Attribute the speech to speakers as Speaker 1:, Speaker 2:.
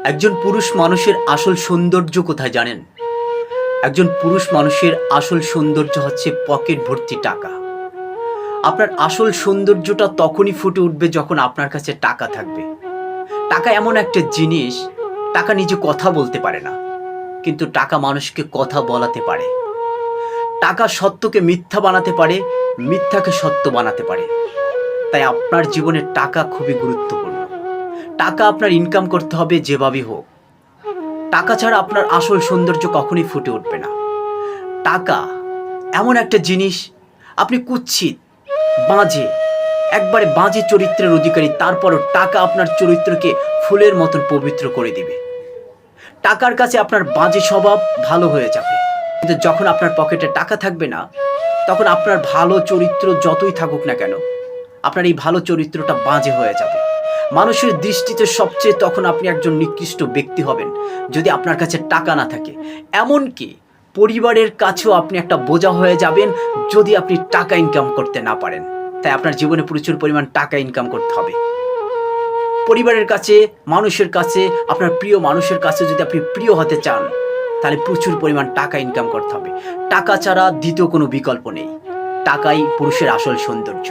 Speaker 1: একজন পুরুষ মানুষের আসল সৌন্দর্য কোথায় জানেন? একজন পুরুষ মানুষের আসল সৌন্দর্য হচ্ছে পকেট ভর্তি টাকা। আপনার আসল সৌন্দর্যটা তখনই ফুটে উঠবে যখন আপনার কাছে টাকা থাকবে। টাকা এমন একটা জিনিস, টাকা নিজে কথা বলতে পারে না, কিন্তু টাকা মানুষকে কথা বলাতে পারে। টাকা সত্যকে মিথ্যা বানাতে পারে, মিথ্যাকে সত্য বানাতে পারে। তাই আপনার জীবনে টাকা খুবই গুরুত্বপূর্ণ। টাকা আপনার ইনকাম করতে হবে যেভাবেই হোক। টাকা ছাড়া আপনার আসল সৌন্দর্য কখনোই ফুটে উঠবে না। টাকা এমন একটা জিনিস, আপনি কুৎসিত, বাজে, একবারে বাজে চরিত্রের অধিকারী, তারপরও টাকা আপনার চরিত্রকে ফুলের মতন পবিত্র করে দিবে। টাকার কাছে আপনার বাজে স্বভাব ভালো হয়ে যাবে, কিন্তু যখন আপনার পকেটে টাকা থাকবে না, তখন আপনার ভালো চরিত্র যতই থাকুক না কেন, আপনার এই ভালো চরিত্রটা বাজে হয়ে যাবে। মানুষের দৃষ্টিতে সবচেয়ে তখন আপনি একজন নিকৃষ্ট ব্যক্তি হবেন যদি আপনার কাছে টাকা না থাকে। এমনকি পরিবারের কাছেও আপনি একটা বোঝা হয়ে যাবেন যদি আপনি টাকা ইনকাম করতে না পারেন। তাই আপনার জীবনে প্রচুর পরিমাণ টাকা ইনকাম করতে হবে। পরিবারের কাছে, মানুষের কাছে, আপনার প্রিয় মানুষের কাছে যদি আপনি প্রিয় হতে চান, তাহলে প্রচুর পরিমাণ টাকা ইনকাম করতে হবে। টাকা ছাড়া দ্বিতীয় কোনো বিকল্প নেই। টাকাই পুরুষের আসল সৌন্দর্য।